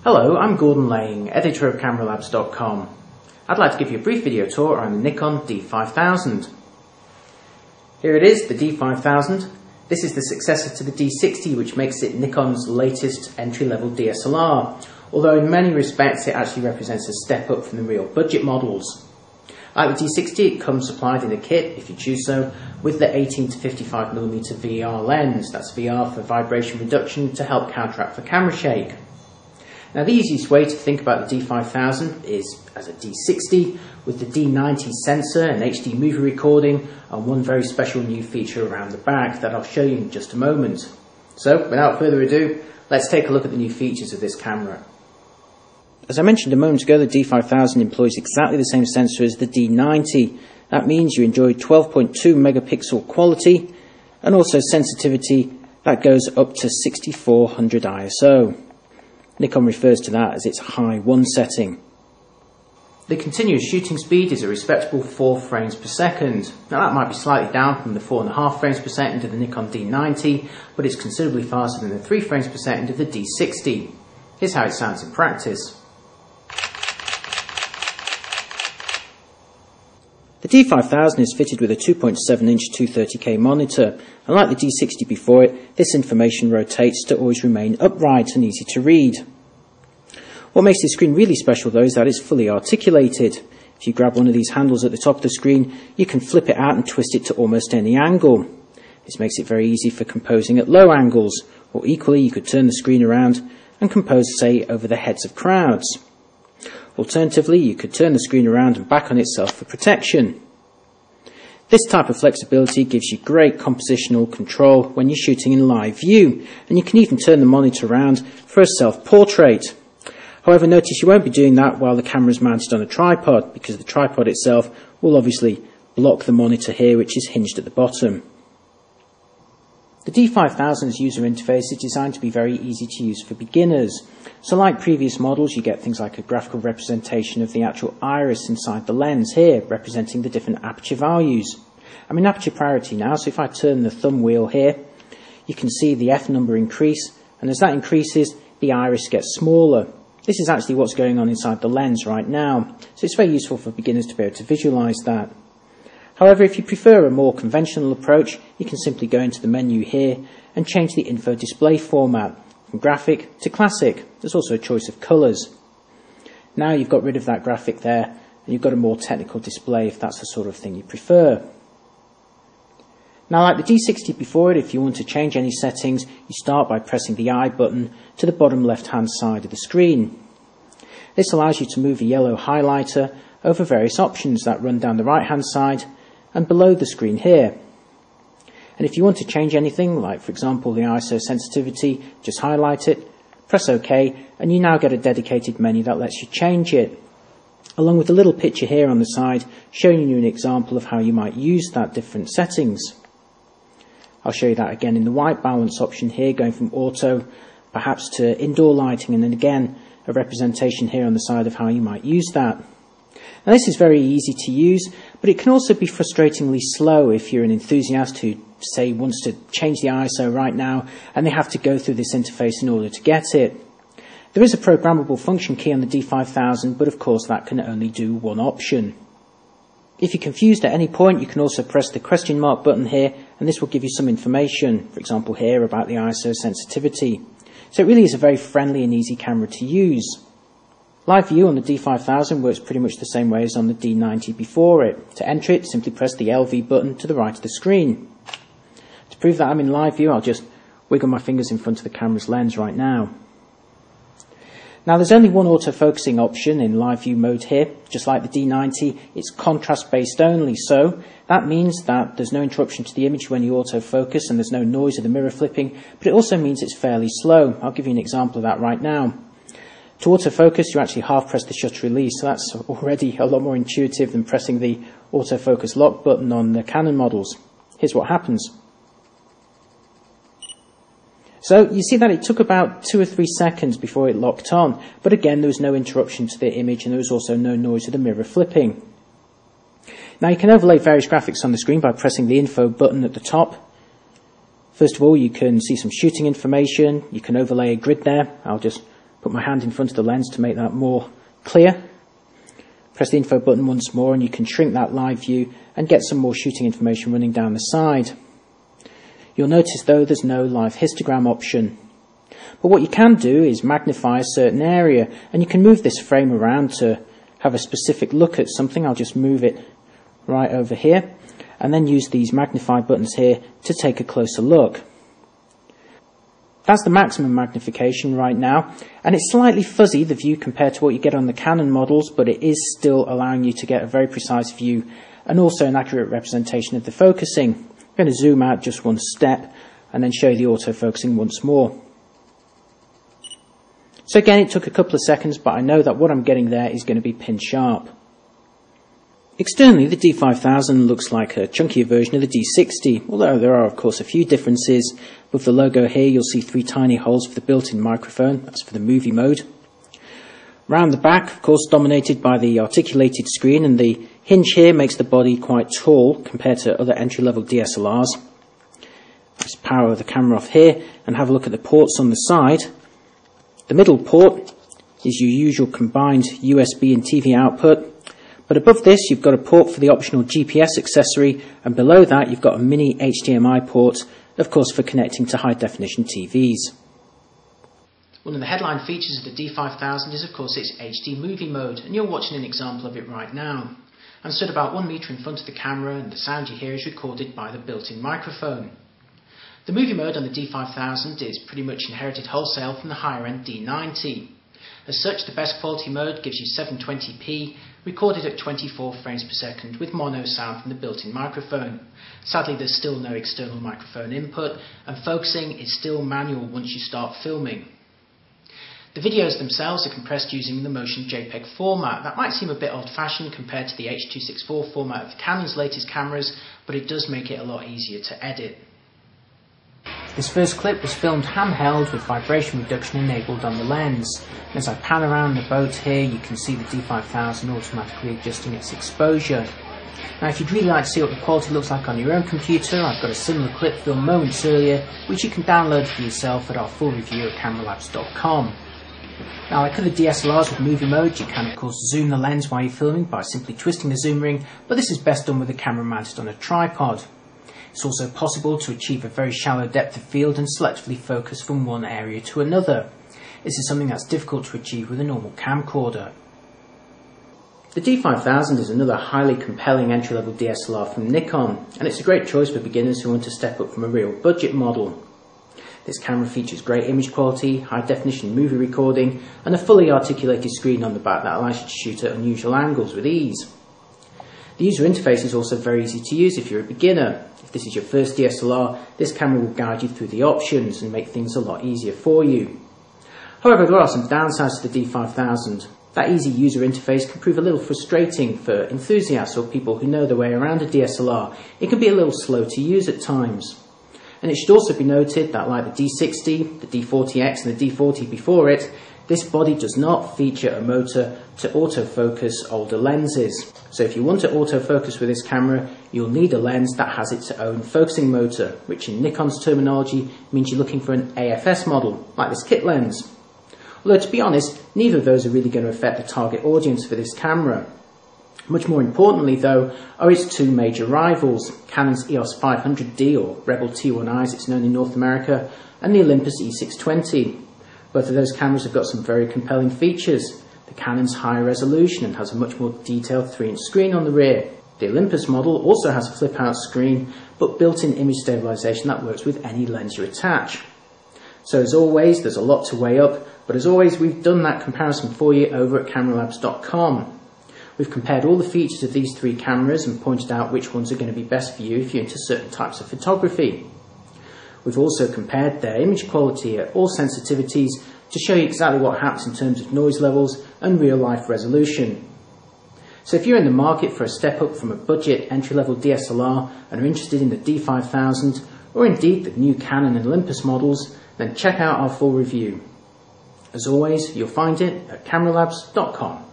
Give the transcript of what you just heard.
Hello, I'm Gordon Lang, editor of CameraLabs.com. I'd like to give you a brief video tour on the Nikon D5000. Here it is, the D5000. This is the successor to the D60, which makes it Nikon's latest entry-level DSLR, although in many respects it actually represents a step up from the real budget models. Like the D60, it comes supplied in a kit, if you choose so, with the 18 to 55mm VR lens. That's VR for vibration reduction to help counteract the camera shake. Now the easiest way to think about the D5000 is as a D60 with the D90 sensor and HD movie recording and one very special new feature around the back that I'll show you in just a moment. So without further ado, let's take a look at the new features of this camera. As I mentioned a moment ago, the D5000 employs exactly the same sensor as the D90. That means you enjoy 12.2 megapixel quality and also sensitivity that goes up to 6400 ISO. Nikon refers to that as its high 1 setting. The continuous shooting speed is a respectable 4 frames per second. Now that might be slightly down from the 4.5 frames per second of the Nikon D90, but it's considerably faster than the 3 frames per second of the D60. Here's how it sounds in practice. The D5000 is fitted with a 2.7-inch 230K monitor, and like the D60 before it, this information rotates to always remain upright and easy to read. What makes this screen really special though is that it's fully articulated. If you grab one of these handles at the top of the screen, you can flip it out and twist it to almost any angle. This makes it very easy for composing at low angles, or equally you could turn the screen around and compose, say, over the heads of crowds. Alternatively, you could turn the screen around and back on itself for protection. This type of flexibility gives you great compositional control when you're shooting in live view, and you can even turn the monitor around for a self-portrait. However, notice you won't be doing that while the camera is mounted on a tripod, because the tripod itself will obviously block the monitor here, which is hinged at the bottom. The D5000's user interface is designed to be very easy to use for beginners. So like previous models, you get things like a graphical representation of the actual iris inside the lens here, representing the different aperture values. I'm in aperture priority now, so if I turn the thumb wheel here, you can see the F number increase, and as that increases, the iris gets smaller. This is actually what's going on inside the lens right now, so it's very useful for beginners to be able to visualize that. However, if you prefer a more conventional approach, you can simply go into the menu here and change the info display format from graphic to classic. There's also a choice of colours. Now you've got rid of that graphic there and you've got a more technical display if that's the sort of thing you prefer. Now like the D60 before it, if you want to change any settings, you start by pressing the I button to the bottom left hand side of the screen. This allows you to move a yellow highlighter over various options that run down the right hand side and below the screen here. And if you want to change anything, like for example the ISO sensitivity, just highlight it, press OK, and you now get a dedicated menu that lets you change it, along with a little picture here on the side showing you an example of how you might use that different settings. I'll show you that again in the white balance option here, going from auto perhaps to indoor lighting, and then again a representation here on the side of how you might use that. Now this is very easy to use, but it can also be frustratingly slow if you're an enthusiast who, say, wants to change the ISO right now and they have to go through this interface in order to get it. There is a programmable function key on the D5000, but of course that can only do one option. If you're confused at any point, you can also press the question mark button here, and this will give you some information, for example here, about the ISO sensitivity. So it really is a very friendly and easy camera to use. Live view on the D5000 works pretty much the same way as on the D90 before it. To enter it, simply press the LV button to the right of the screen. To prove that I'm in live view, I'll just wiggle my fingers in front of the camera's lens right now. Now there's only one auto-focusing option in live view mode here. Just like the D90, it's contrast based only, so that means that there's no interruption to the image when you autofocus and there's no noise of the mirror flipping, but it also means it's fairly slow. I'll give you an example of that right now. To autofocus, you actually half press the shutter release, so that's already a lot more intuitive than pressing the autofocus lock button on the Canon models. Here's what happens. So you see that it took about 2 or 3 seconds before it locked on, but again there was no interruption to the image and there was also no noise of the mirror flipping. Now you can overlay various graphics on the screen by pressing the info button at the top. First of all, you can see some shooting information. You can overlay a grid there. I'll just Put my hand in front of the lens to make that more clear. Press the info button once more and you can shrink that live view and get some more shooting information running down the side. You'll notice though there's no live histogram option. But what you can do is magnify a certain area, and you can move this frame around to have a specific look at something. I'll just move it right over here and then use these magnify buttons here to take a closer look. That's the maximum magnification right now, and it's slightly fuzzy, the view, compared to what you get on the Canon models, but it is still allowing you to get a very precise view and also an accurate representation of the focusing. I'm going to zoom out just one step and then show you the autofocusing once more. So again, it took a couple of seconds, but I know that what I'm getting there is going to be pin sharp. Externally, the D5000 looks like a chunkier version of the D60, although there are of course a few differences. With the logo here, you'll see 3 tiny holes for the built-in microphone. That's for the movie mode. Round the back, of course, dominated by the articulated screen, and the hinge here makes the body quite tall compared to other entry-level DSLRs. Let's power the camera off here and have a look at the ports on the side. The middle port is your usual combined USB and TV output. But above this, you've got a port for the optional GPS accessory, and below that, you've got a mini HDMI port, of course, for connecting to high-definition TVs. One of the headline features of the D5000 is, of course, its HD movie mode, and you're watching an example of it right now. I'm stood about 1 metre in front of the camera, and the sound you hear is recorded by the built-in microphone. The movie mode on the D5000 is pretty much inherited wholesale from the higher-end D90. As such, the best quality mode gives you 720p, recorded at 24 frames per second with mono sound from the built-in microphone. Sadly, there's still no external microphone input, and focusing is still manual once you start filming. The videos themselves are compressed using the Motion JPEG format. That might seem a bit old-fashioned compared to the H.264 format of Canon's latest cameras, but it does make it a lot easier to edit. This first clip was filmed handheld with vibration reduction enabled on the lens. As I pan around the boat here, you can see the D5000 automatically adjusting its exposure. Now, if you'd really like to see what the quality looks like on your own computer, I've got a similar clip filmed moments earlier, which you can download for yourself at our full review at cameralabs.com. Now, like other DSLRs with movie mode, you can of course zoom the lens while you're filming by simply twisting the zoom ring, but this is best done with the camera mounted on a tripod. It's also possible to achieve a very shallow depth of field and selectively focus from one area to another. This is something that's difficult to achieve with a normal camcorder. The D5000 is another highly compelling entry-level DSLR from Nikon, and it's a great choice for beginners who want to step up from a real budget model. This camera features great image quality, high-definition movie recording, and a fully articulated screen on the back that allows you to shoot at unusual angles with ease. The user interface is also very easy to use if you're a beginner. If this is your first DSLR, this camera will guide you through the options and make things a lot easier for you. However, there are some downsides to the D5000. That easy user interface can prove a little frustrating for enthusiasts or people who know their way around a DSLR. It can be a little slow to use at times. And it should also be noted that, like the D60, the D40X and the D40 before it, this body does not feature a motor to autofocus older lenses. So if you want to autofocus with this camera, you'll need a lens that has its own focusing motor, which in Nikon's terminology means you're looking for an AFS model, like this kit lens. Although to be honest, neither of those are really going to affect the target audience for this camera. Much more importantly though, are its two major rivals, Canon's EOS 500D, or Rebel T1i as it's known in North America, and the Olympus E620. Both of those cameras have got some very compelling features. The Canon's higher resolution and has a much more detailed 3-inch screen on the rear. The Olympus model also has a flip-out screen, but built-in image stabilization that works with any lens you attach. So as always, there's a lot to weigh up, but as always, we've done that comparison for you over at cameralabs.com. We've compared all the features of these three cameras and pointed out which ones are going to be best for you if you're into certain types of photography. We've also compared their image quality at all sensitivities to show you exactly what happens in terms of noise levels and real-life resolution. So if you're in the market for a step up from a budget entry-level DSLR and are interested in the D5000 or indeed the new Canon and Olympus models, then check out our full review. As always, you'll find it at cameralabs.com.